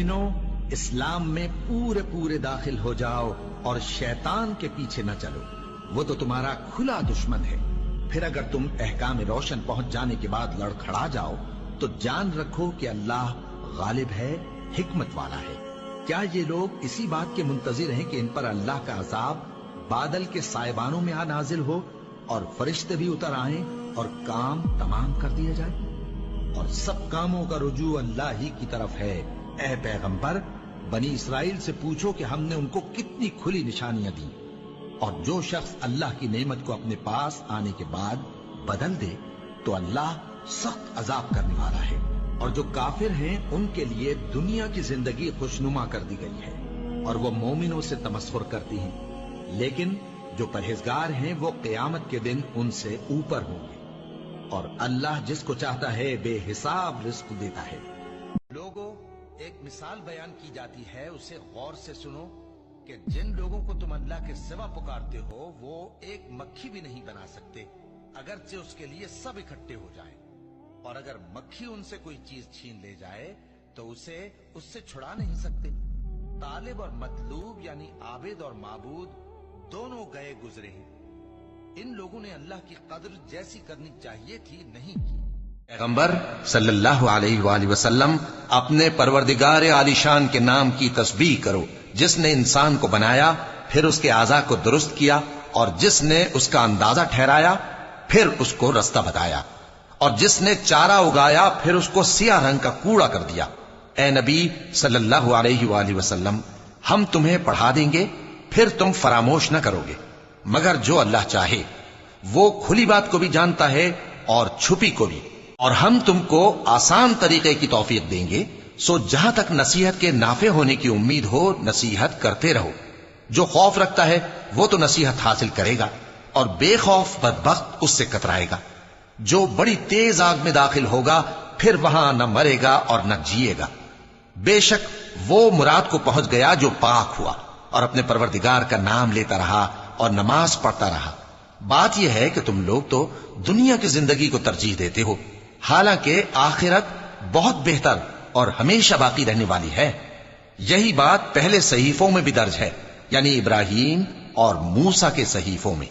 مومنو اسلام میں پورے پورے داخل ہو جاؤ اور شیطان کے پیچھے نہ چلو، وہ تو تمہارا کھلا دشمن ہے۔ پھر اگر تم احکام روشن پہنچ جانے کے بعد لڑکھڑا جاؤ تو جان رکھو کہ اللہ غالب ہے، حکمت والا ہے۔ کیا یہ لوگ اسی بات کے منتظر ہیں کہ ان پر اللہ کا عذاب بادل کے سائبانوں میں نازل ہو اور فرشتے بھی اتر آئیں اور کام تمام کر دیا جائے؟ اور سب کاموں کا رجوع اللہ ہی کی طرف ہے۔ اے پیغمبر، بنی اسرائیل سے پوچھو کہ ہم نے ان کو کتنی کھلی نشانیاں دیں، اور جو شخص اللہ کی نعمت کو اپنے پاس آنے کے بعد بدل دے تو اللہ سخت عذاب کرنے والا ہے۔ اور جو کافر ہیں ان کے لیے دنیا کی زندگی خوشنما کر دی گئی ہے اور وہ مومنوں سے تمسخر کرتی ہیں، لیکن جو پرہیزگار ہیں وہ قیامت کے دن ان سے اوپر ہوں گے، اور اللہ جس کو چاہتا ہے بے حساب رزق دیتا ہے۔ لوگوں، ایک مثال بیان کی جاتی ہے، اسے غور سے سنو کہ جن لوگوں کو تم اللہ کے سوا پکارتے ہو وہ ایک مکھی بھی نہیں بنا سکتے، اگرچہ اس کے لیے سب اکٹھے ہو جائیں، اور اگر مکھی ان سے کوئی چیز چھین لے جائے تو اسے اس سے چھڑا نہیں سکتے۔ طالب اور مطلوب یعنی عابد اور معبود دونوں گئے گزرے ہیں، ان لوگوں نے اللہ کی قدر جیسی کرنی چاہیے تھی نہیں کی۔ پیغمبر صلی اللہ علیہ وآلہ وسلم، اپنے پروردگار عالی شان کے نام کی تسبیح کرو، جس نے انسان کو بنایا، پھر اس کے اعضاء کو درست کیا، اور جس نے اس کا اندازہ ٹھہرایا، پھر اس کو رستہ بتایا، اور جس نے چارہ اگایا، پھر اس کو سیاہ رنگ کا کوڑا کر دیا۔ اے نبی صلی اللہ علیہ وآلہ وسلم، ہم تمہیں پڑھا دیں گے، پھر تم فراموش نہ کرو گے، مگر جو اللہ چاہے۔ وہ کھلی بات کو بھی جانتا ہے اور چھپی کو بھی، اور ہم تم کو آسان طریقے کی توفیق دیں گے، سو جہاں تک نصیحت کے نافع ہونے کی امید ہو نصیحت کرتے رہو۔ جو خوف رکھتا ہے وہ تو نصیحت حاصل کرے گا، اور بے خوف بدبخت اس سے کترائے گا۔ جو بڑی تیز آگ میں داخل ہوگا، پھر وہاں نہ مرے گا اور نہ جیے گا۔ بے شک وہ مراد کو پہنچ گیا جو پاک ہوا اور اپنے پروردگار کا نام لیتا رہا اور نماز پڑھتا رہا۔ بات یہ ہے کہ تم لوگ تو دنیا کی زندگی کو ترجیح دیتے ہو، حالانکہ آخرت بہت بہتر اور ہمیشہ باقی رہنے والی ہے۔ یہی بات پہلے صحیفوں میں بھی درج ہے، یعنی ابراہیم اور موسیٰ کے صحیفوں میں۔